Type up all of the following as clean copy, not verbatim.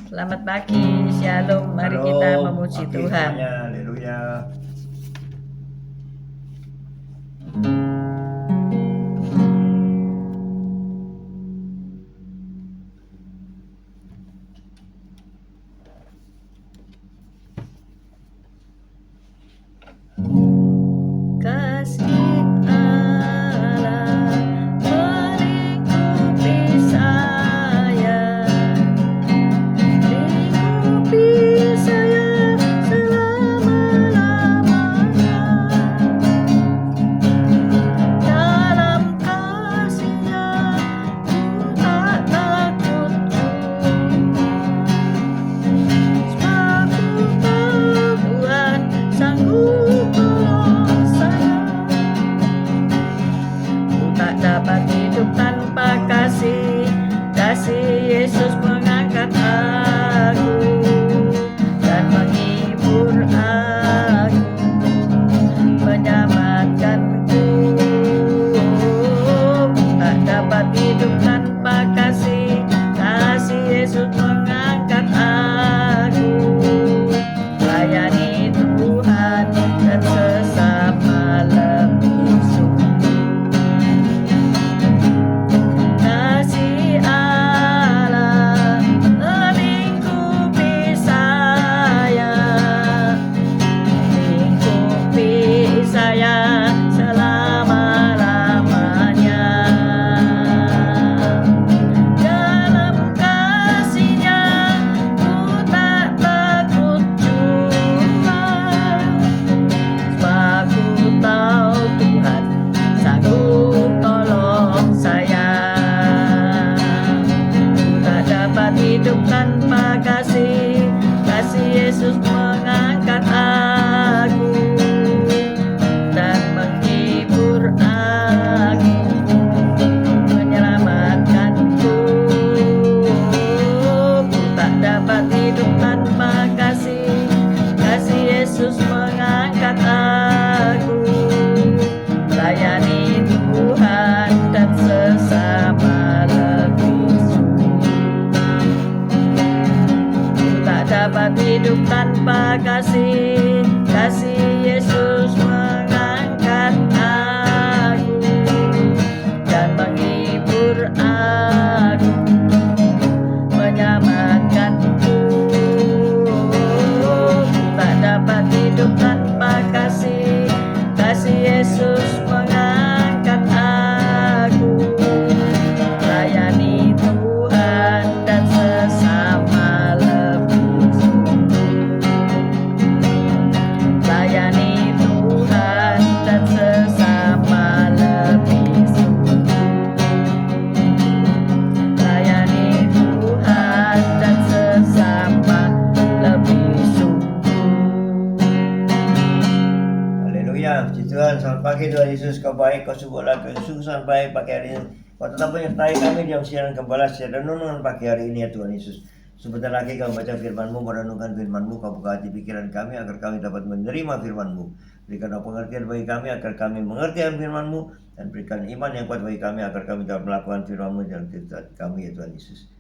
Selamat pagi, Shalom. Mari kita memuji pagi Tuhan. semuanya, haleluya. Kasih Allah melingkupi saya, lingkupi saya selama-lamanya. Dalam kasih-Nya ku tak takut jua, sebab ku tahu Tuhan sanggup tolong saya. Ku tak dapat hidup tanpa kasih Yesus mengangkat aku dan menghibur aku, menyelamatkanku. Ku tak dapat hidup tanpa kasih Yesus mengangkat aku, layani Tuhan dan sesama lebih sungguh. Kasih Allah melingkupi saya, lingkupi saya selama-lamanya. Dalam kasih-Nya ku tak takut jua, sebab ku tahu Tuhan sanggup tolong saya. Ku tak dapat hidup tanpa kasih Yesus mengangkat aku dan menghibur aku, menyelamatkanku. Ku tak dapat hidup tanpa kasih Yesus mengangkat aku, layani Tuhan dan sesama lebih sungguh. Ku tak dapat hidup tanpa kasih Yesus mengangkat aku dan menghibur aku, menyelamatkanku. Ku tak dapat hidup tanpa kasih Yesus mengangkat aku, layani Tuhan dan sesama lebih sungguh. Layani Tuhan dan sesama lebih sungguh. Layani Tuhan dan sesama lebih sungguh. Haleluya, puji Tuhan. Selamat pagi Tuhan Yesus, kau baik, kau sungguhlah kesuksesan baik pagi hari ini. Kau tetap menyertai kami dalam siaran gembala, siaran renungan pagi hari ini ya Tuhan Yesus. Sebentar lagi kau baca firman-Mu, merenungkan firman-Mu, kau buka hati pikiran kami agar kami dapat menerima firman-Mu. Berikan pengertian bagi kami agar kami mengerti firman-Mu, dan berikan iman yang kuat bagi kami agar kami dapat melakukan firman-Mu dalam kehidupan kami ya Tuhan Yesus.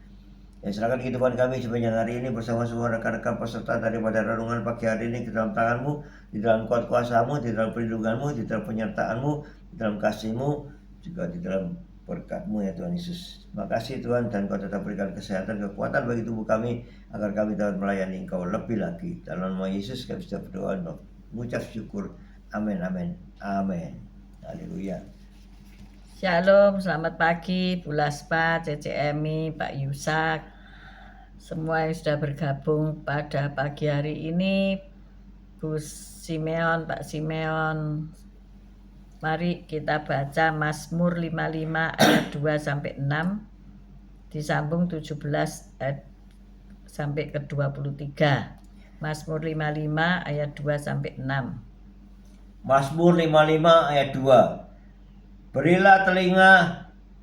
Ya, serahkan kehidupan kami sepanjang hari ini bersama semua rekan-rekan peserta daripada renungan pagi hari ini ke dalam tangan-Mu, di dalam kuat kuasa-Mu, di dalam perlindungan-Mu, di dalam penyertaan-Mu, di dalam kasih-Mu, juga di dalam berkat-Mu ya Tuhan Yesus. Terima kasih Tuhan, dan Kau tetap berikan kesehatan, kekuatan bagi tubuh kami agar kami dapat melayani Engkau lebih lagi. Dalam nama Yesus kami sudah berdoa dan mengucap syukur. Amin, amin, amin. Haleluya. Shalom, selamat pagi Bu Laspa, CCMI, Pak Yusak, semua yang sudah bergabung pada pagi hari ini, Bu Simeon, Pak Simeon. Mari kita baca Mazmur 55 ayat 2 sampai 6, disambung 17 ayat sampai ke 23. Mazmur 55 ayat 2 sampai 6. Mazmur 55 ayat 2. Berilah telinga,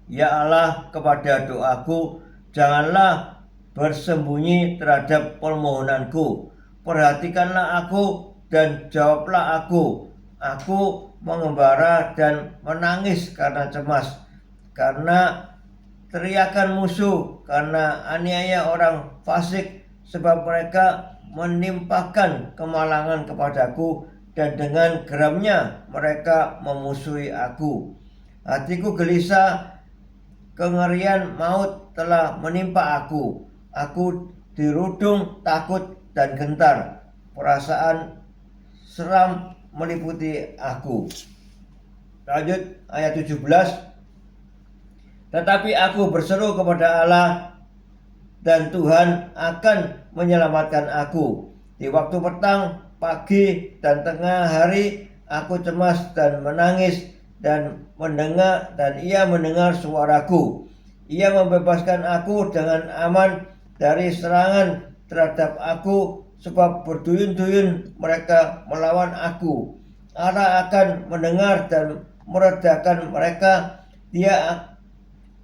ya Allah, kepada doaku, janganlah bersembunyi terhadap permohonanku. Perhatikanlah aku dan jawablah aku. Aku mengembara dan menangis karena cemas, karena teriakan musuh, karena aniaya orang fasik sebab mereka menimpakan kemalangan kepadaku, dan dengan geramnya mereka memusuhi aku. Hatiku gelisah, kengerian maut telah menimpa aku. Aku dirudung takut dan gentar. Perasaan seram meliputi aku. Lanjut ayat 17. Tetapi aku berseru kepada Allah, dan Tuhan akan menyelamatkan aku. Di waktu petang, pagi, dan tengah hari aku cemas dan menangis, dan ia mendengar suaraku. Ia membebaskan aku dengan aman dari serangan terhadap aku, sebab berduyun-duyun mereka melawan aku. Allah akan mendengar dan meredakan mereka. Dia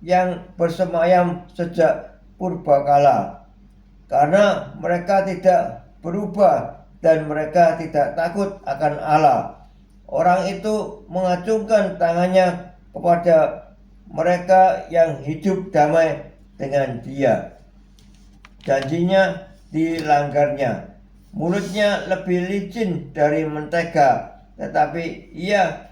yang bersemayam sejak purbakala, karena mereka tidak berubah dan mereka tidak takut akan Allah. Orang itu mengacungkan tangannya kepada mereka yang hidup damai dengan Dia. Janjinya dilanggarnya. Mulutnya lebih licin dari mentega, tetapi ia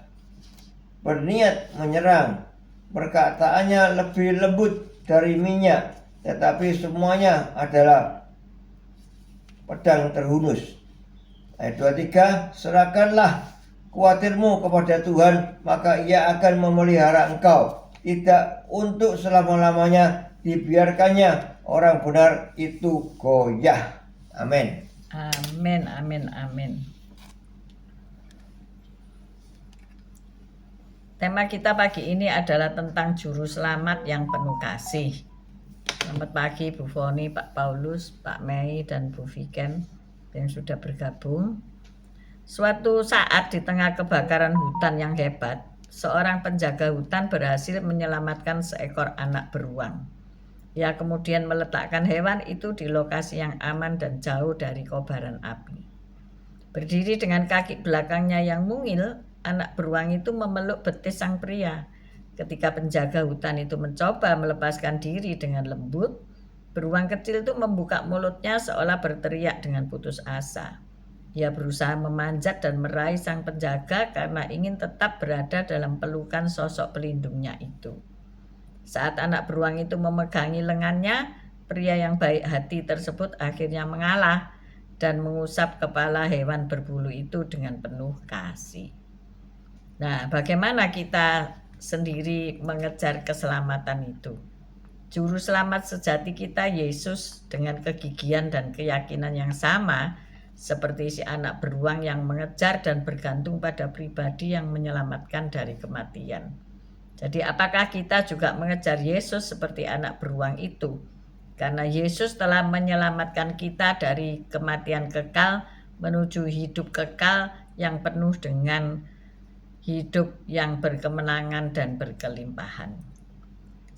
berniat menyerang. Perkataannya lebih lembut dari minyak, tetapi semuanya adalah pedang terhunus. Ayat 23, serahkanlah khawatirmu kepada Tuhan, maka Ia akan memelihara engkau. Tidak untuk selama-lamanya dibiarkannya orang benar itu goyah. Amin. Amin, amin, amin. Tema kita pagi ini adalah tentang juru selamat yang penuh kasih. Selamat pagi Bu Foni, Pak Paulus, Pak Mei, dan Bu Viken yang sudah bergabung. Suatu saat di tengah kebakaran hutan yang hebat, seorang penjaga hutan berhasil menyelamatkan seekor anak beruang. Ia kemudian meletakkan hewan itu di lokasi yang aman dan jauh dari kobaran api. Berdiri dengan kaki belakangnya yang mungil, anak beruang itu memeluk betis sang pria. Ketika penjaga hutan itu mencoba melepaskan diri dengan lembut, beruang kecil itu membuka mulutnya seolah berteriak dengan putus asa. Ia berusaha memanjat dan meraih sang penjaga karena ingin tetap berada dalam pelukan sosok pelindungnya itu. Saat anak beruang itu memegangi lengannya, pria yang baik hati tersebut akhirnya mengalah dan mengusap kepala hewan berbulu itu dengan penuh kasih. Nah, bagaimana kita sendiri mengejar keselamatan itu? Juru selamat sejati kita, Yesus, dengan kegigihan dan keyakinan yang sama seperti si anak beruang yang mengejar dan bergantung pada pribadi yang menyelamatkan dari kematian. Jadi apakah kita juga mengejar Yesus seperti anak beruang itu? Karena Yesus telah menyelamatkan kita dari kematian kekal menuju hidup kekal yang penuh dengan hidup yang berkemenangan dan berkelimpahan.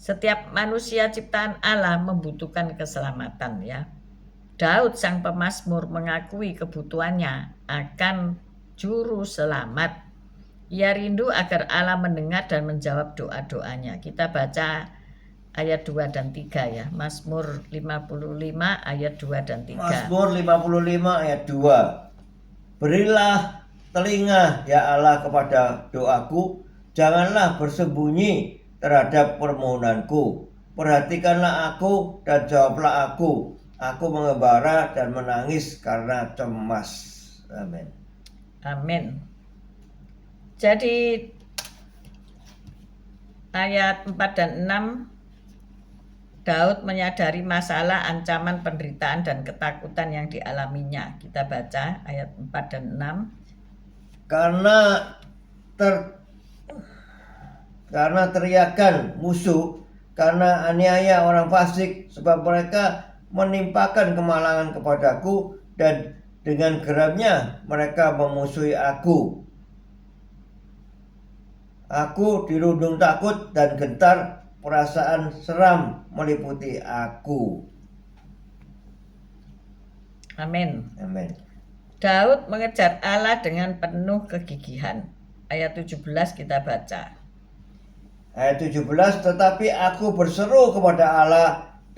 Setiap manusia ciptaan Allah membutuhkan keselamatan, ya. Daud sang pemazmur mengakui kebutuhannya akan juru selamat. Ia rindu agar Allah mendengar dan menjawab doa-doanya. Kita baca ayat 2 dan 3 ya. Mazmur 55 ayat 2 dan 3. Mazmur 55 ayat 2. Berilah telinga ya Allah kepada doaku, janganlah bersembunyi terhadap permohonanku. Perhatikanlah aku dan jawablah aku. Aku mengembara dan menangis karena cemas. Amin. Amin. Jadi ayat 4 dan 6, Daud menyadari masalah, ancaman, penderitaan, dan ketakutan yang dialaminya. Kita baca ayat 4 dan 6. Karena teriakan musuh, karena aniaya orang fasik, sebab mereka menimpakan kemalangan kepadaku, dan dengan geramnya mereka memusuhi aku. Aku dirundung takut dan gentar, perasaan seram meliputi aku. Amin. Amin. Daud mengejar Allah dengan penuh kegigihan. Ayat 17 kita baca. Ayat 17, tetapi aku berseru kepada Allah,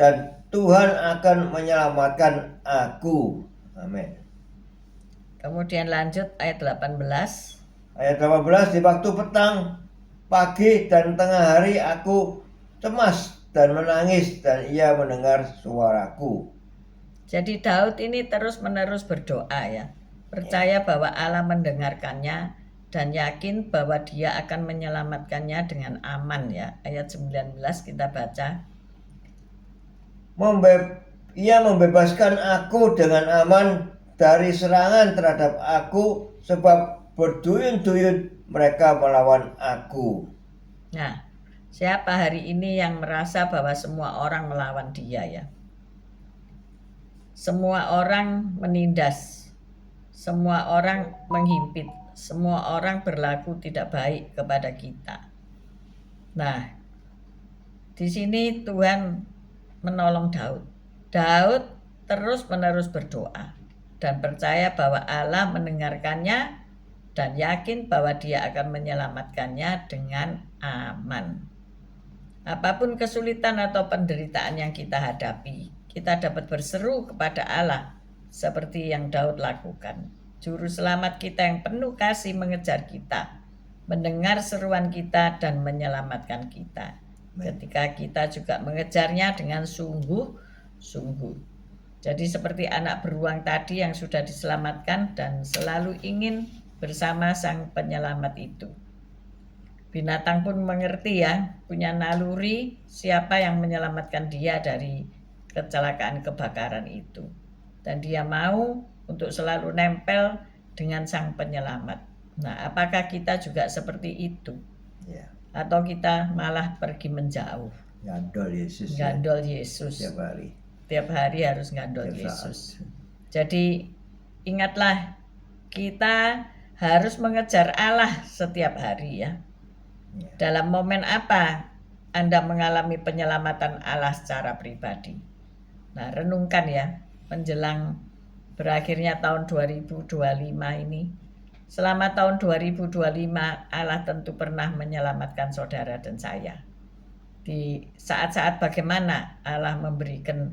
dan Tuhan akan menyelamatkan aku. Amin. Kemudian lanjut ayat 18. Ayat 18, di waktu petang, pagi, dan tengah hari aku cemas dan menangis, dan ia mendengar suaraku. Jadi Daud ini terus-menerus berdoa ya. Percaya bahwa Allah mendengarkannya dan yakin bahwa dia akan menyelamatkannya dengan aman ya. Ayat 19 kita baca. Ia membebaskan aku dengan aman dari serangan terhadap aku, sebab berduyun-duyun mereka melawan aku. Nah, siapa hari ini yang merasa bahwa semua orang melawan dia ya? Semua orang menindas, semua orang menghimpit, semua orang berlaku tidak baik kepada kita. Nah, di sini Tuhan menolong Daud. Daud terus-menerus berdoa dan percaya bahwa Allah mendengarkannya dan yakin bahwa dia akan menyelamatkannya dengan aman. Apapun kesulitan atau penderitaan yang kita hadapi, kita dapat berseru kepada Allah seperti yang Daud lakukan. Juru selamat kita yang penuh kasih mengejar kita, mendengar seruan kita dan menyelamatkan kita. Ketika kita juga mengejarnya dengan sungguh-sungguh. Jadi seperti anak beruang tadi yang sudah diselamatkan dan selalu ingin bersama sang penyelamat itu. Binatang pun mengerti ya, punya naluri siapa yang menyelamatkan dia dari kecelakaan kebakaran itu. Dan dia mau untuk selalu nempel dengan sang penyelamat. Nah, apakah kita juga seperti itu? Ya, Atau kita malah pergi menjauh? gandol Yesus. Gandol Yesus. Tiap hari. Tiap hari harus gandol Tiap Yesus. saat. Jadi ingatlah, kita harus mengejar Allah setiap hari ya. Ya. Dalam momen apa Anda mengalami penyelamatan Allah secara pribadi? Nah, renungkan ya, menjelang berakhirnya tahun 2025 ini. Selama tahun 2025, Allah tentu pernah menyelamatkan saudara dan saya. Di saat-saat bagaimana Allah memberikan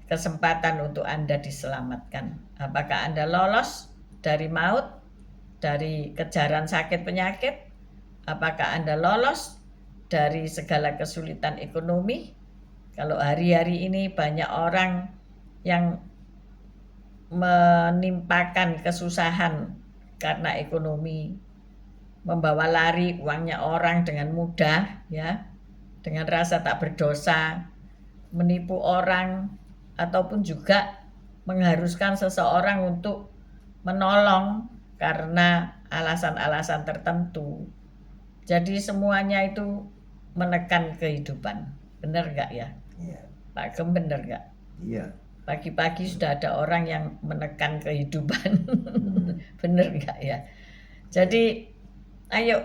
kesempatan untuk Anda diselamatkan. Apakah Anda lolos dari maut, dari kejaran sakit penyakit? Apakah Anda lolos dari segala kesulitan ekonomi? Kalau hari-hari ini banyak orang yang menimpakan kesusahan karena ekonomi, membawa lari uangnya orang dengan mudah ya, dengan rasa tak berdosa, menipu orang, ataupun juga mengharuskan seseorang untuk menolong karena alasan-alasan tertentu. Jadi semuanya itu menekan kehidupan. Benar nggak ya? Iya. Pak Gem, benar nggak? Iya. Pagi-pagi sudah ada orang yang menekan kehidupan. Benar nggak ya? Jadi ayo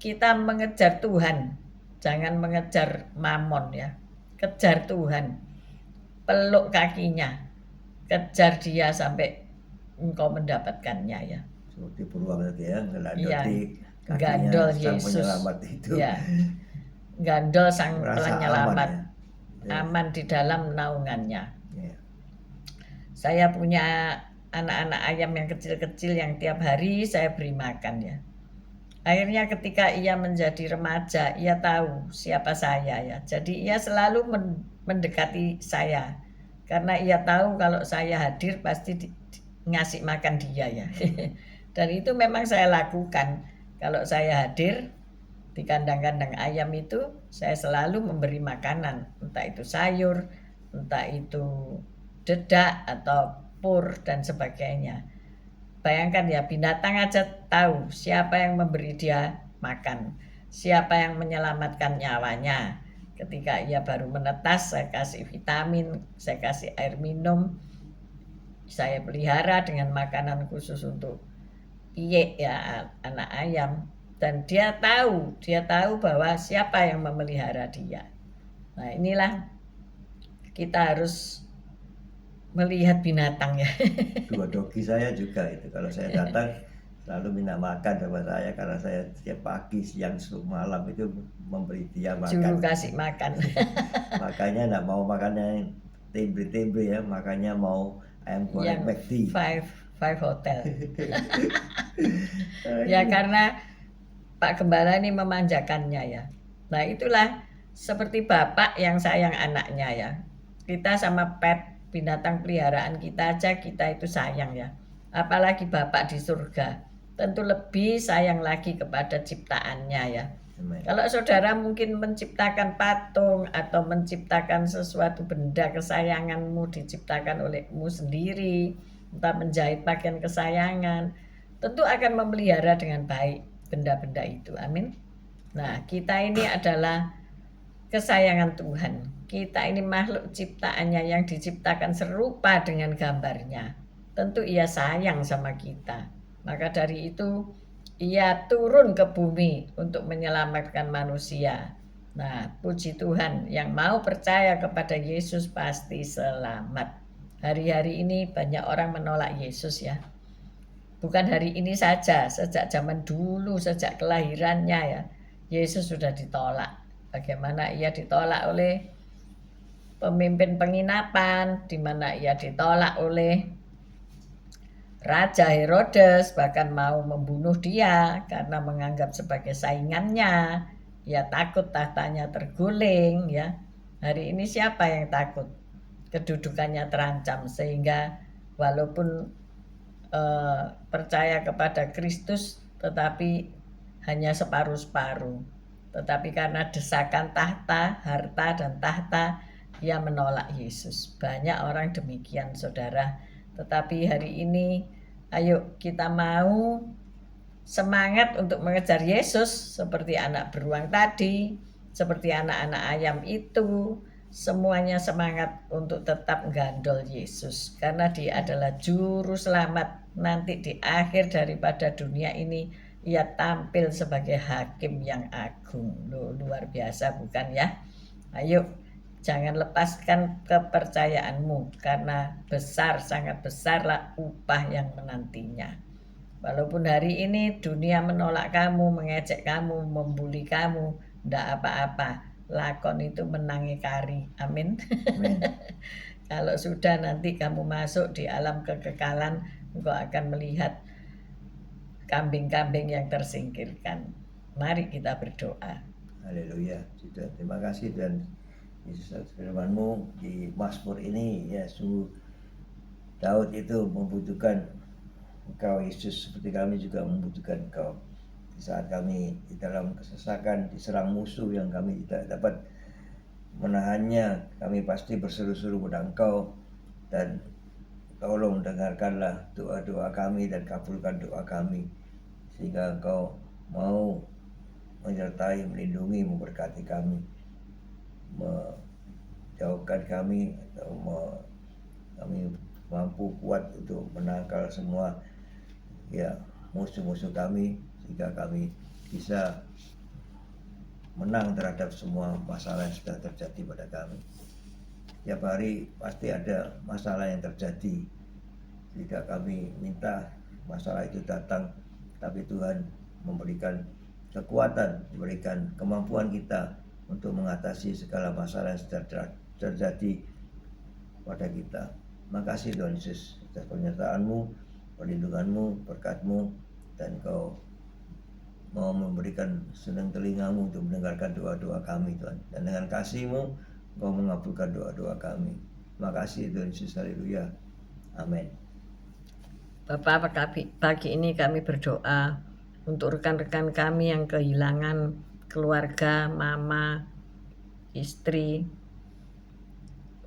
kita mengejar Tuhan. Jangan mengejar mamon ya. Kejar Tuhan. Peluk kakinya. Kejar dia sampai engkau mendapatkannya ya. Seperti beruang tadi ya, Iya, ngelandoti kakinya gandol sang Yesus. penyelamat itu. Ya, gandol sang Merasa penyelamat. aman ya. Aman di dalam naungannya. Ya. Saya punya anak-anak ayam yang kecil-kecil yang tiap hari saya beri makan ya. Akhirnya ketika ia menjadi remaja, ia tahu siapa saya ya. Jadi ia selalu mendekati saya. Karena ia tahu kalau saya hadir pasti ngasih makan dia ya. Dan itu memang saya lakukan. Kalau saya hadir di kandang-kandang ayam itu, saya selalu memberi makanan. Entah itu sayur, entah itu dedak atau pur dan sebagainya. Bayangkan ya, binatang aja tahu siapa yang memberi dia makan, siapa yang menyelamatkan nyawanya. Ketika ia baru menetas, saya kasih vitamin, saya kasih air minum, saya pelihara dengan makanan khusus untuk piyek ya, anak ayam. Dan dia tahu bahwa siapa yang memelihara dia. Nah, inilah kita harus melihat binatang ya. Dua dogi saya juga itu, kalau saya datang selalu minta makan sama saya karena saya setiap pagi, siang, malam itu memberi dia makan. Juru kasih makan. Makanya nggak mau makan yang tempe-tempe ya, makanya mau ayam goreng Yang McD. five hotel. Ya karena Pak Gembala ini memanjakannya ya. Nah itulah seperti bapak yang sayang anaknya ya. Kita sama pet, binatang peliharaan kita aja kita itu sayang ya. Apalagi bapak di surga. Tentu lebih sayang lagi kepada ciptaannya ya. Amen. Kalau saudara mungkin menciptakan patung atau menciptakan sesuatu benda kesayanganmu diciptakan olehmu sendiri, entah menjahit pakaian kesayangan, tentu akan memelihara dengan baik benda-benda itu. Amin. Nah, kita ini adalah kesayangan Tuhan. Kita ini makhluk ciptaannya yang diciptakan serupa dengan gambarnya. Tentu ia sayang sama kita. Maka dari itu ia turun ke bumi untuk menyelamatkan manusia. Nah, puji Tuhan, yang mau percaya kepada Yesus pasti selamat. Hari-hari ini banyak orang menolak Yesus ya. Bukan hari ini saja, sejak zaman dulu, sejak kelahirannya ya, Yesus sudah ditolak. Bagaimana ia ditolak oleh pemimpin penginapan, di mana ia ditolak oleh Raja Herodes, bahkan mau membunuh dia karena menganggap sebagai saingannya. Ia takut tahtanya terguling ya. Hari ini siapa yang takut? Kedudukannya terancam sehingga walaupun percaya kepada Kristus tetapi hanya separuh-separuh. Tetapi karena desakan tahta, harta dan tahta, ia menolak Yesus. Banyak orang demikian, saudara. Tetapi hari ini, ayo kita mau semangat untuk mengejar Yesus seperti anak beruang tadi, seperti anak-anak ayam itu. Semuanya semangat untuk tetap gandol Yesus karena dia adalah juru selamat. Nanti di akhir daripada dunia ini ia tampil sebagai hakim yang agung. Loh, luar biasa bukan ya? Ayo jangan lepaskan kepercayaanmu karena besar, sangat besarlah upah yang menantinya. Walaupun hari ini dunia menolak kamu, mengejek kamu, membuli kamu, ndak apa-apa. Lakon itu menangi kari. Amin. Amin. Kalau sudah nanti kamu masuk di alam kekekalan, engkau akan melihat kambing-kambing yang tersingkirkan. Mari kita berdoa. Haleluya. Tuhan, terima kasih Tuhan Yesus atas firman-Mu di Mazmur ini ya, sungguh Daud itu membutuhkan Engkau Yesus seperti kami juga membutuhkan Engkau. Di saat kami di dalam kesesakan, diserang musuh yang kami tidak dapat menahannya, kami pasti berseru-seru kepada Engkau dan tolong dengarkanlah doa-doa kami dan kabulkan doa kami sehingga Engkau mau menyertai, melindungi, memberkati kami, menjauhkan kami atau kami mampu kuat untuk menangkal semua ya musuh-musuh kami sehingga kami bisa menang terhadap semua masalah yang sudah terjadi pada kami. Tiap hari pasti ada masalah yang terjadi jika kami minta masalah itu datang, tapi Tuhan memberikan kekuatan, memberikan kemampuan kita untuk mengatasi segala masalah yang sudah terjadi pada kita. Makasih Tuhan Yesus atas penyertaan-Mu, perlindungan-Mu, berkat-Mu, dan Kau mau memberikan senang telinga-Mu untuk mendengarkan doa-doa kami Tuhan. Dan dengan kasih-Mu, Kau mengabulkan doa-doa kami. Makasih Tuhan Yesus, haleluya. Amin. Bapak, pagi ini kami berdoa untuk rekan-rekan kami yang kehilangan keluarga, mama, istri,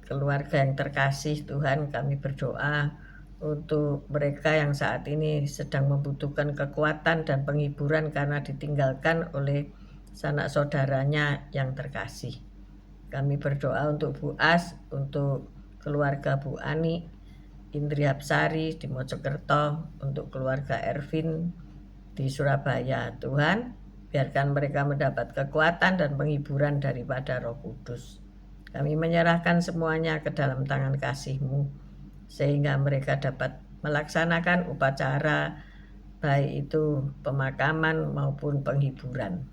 keluarga yang terkasih. Tuhan, kami berdoa untuk mereka yang saat ini sedang membutuhkan kekuatan dan penghiburan karena ditinggalkan oleh sanak saudaranya yang terkasih. Kami berdoa untuk Bu As, untuk keluarga Bu Ani, Indri Hapsari di Mojokerto, untuk keluarga Ervin di Surabaya. Tuhan, biarkan mereka mendapat kekuatan dan penghiburan daripada Roh Kudus. Kami menyerahkan semuanya ke dalam tangan kasih-Mu, sehingga mereka dapat melaksanakan upacara baik itu pemakaman maupun penghiburan.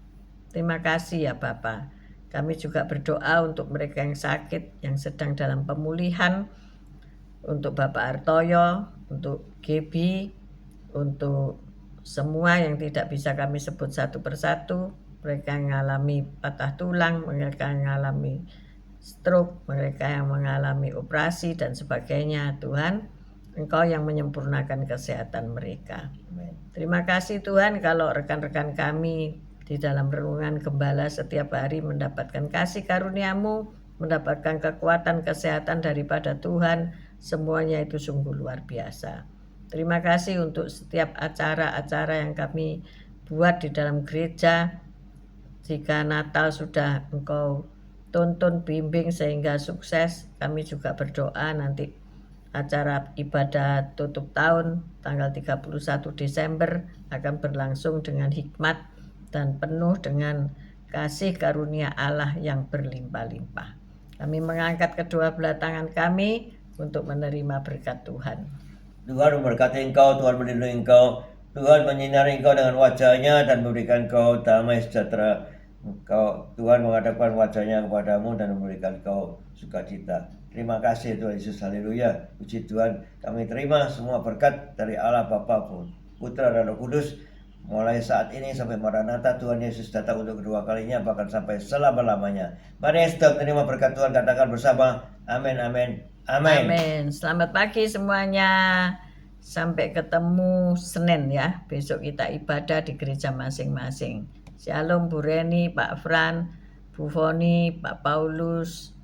Terima kasih ya Bapak. Kami juga berdoa untuk mereka yang sakit, yang sedang dalam pemulihan, untuk Bapak Artoyo, untuk Gebi, untuk semua yang tidak bisa kami sebut satu persatu, mereka yang mengalami patah tulang, mereka yang mengalami stroke, mereka yang mengalami operasi dan sebagainya. Tuhan, Engkau yang menyempurnakan kesehatan mereka. Amin. Terima kasih Tuhan kalau rekan-rekan kami di dalam renungan gembala setiap hari mendapatkan kasih karunia-Mu, mendapatkan kekuatan kesehatan daripada Tuhan. Semuanya itu sungguh luar biasa. Terima kasih untuk setiap acara-acara yang kami buat di dalam gereja. Jika Natal sudah Engkau tuntun bimbing sehingga sukses, kami juga berdoa nanti acara ibadah tutup tahun tanggal 31 Desember akan berlangsung dengan hikmat dan penuh dengan kasih karunia Allah yang berlimpah-limpah. Kami mengangkat kedua belah tangan kami untuk menerima berkat Tuhan. Tuhan memberkati engkau, Tuhan melindungi engkau, Tuhan menyinari engkau dengan wajah-Nya dan memberikan engkau damai sejahtera. Tuhan menghadapkan wajah-Nya kepadamu dan memberikan engkau sukacita. Terima kasih Tuhan Yesus, haleluya. Puji Tuhan, kami terima semua berkat dari Allah Bapa, Putra dan Roh Kudus. Mulai saat ini sampai Maranatha, Tuhan Yesus datang untuk kedua kalinya, bahkan sampai selama-lamanya. Mari kita terima berkat Tuhan, katakan bersama, amin, amin, amin. Amin. Selamat pagi semuanya. Sampai ketemu Senin ya. Besok kita ibadah di gereja masing-masing. Shalom Bu Reni, Pak Fran, Bu Foni, Pak Paulus,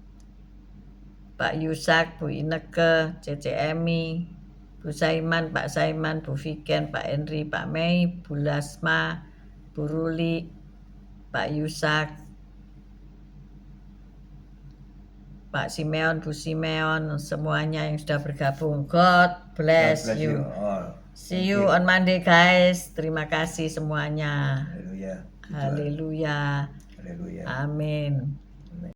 Pak Yusak, Bu Ineke, Cece Emi, Bu Saiman, Pak Saiman, Bu Viken, Pak Henry, Pak Mei, Bu Lasma, Bu Ruli, Pak Yusak, Pak Simeon, Bu Simeon, semuanya yang sudah bergabung. God bless you. all. See you on Monday guys. Terima kasih semuanya. Haleluya. Haleluya. Haleluya. Amin.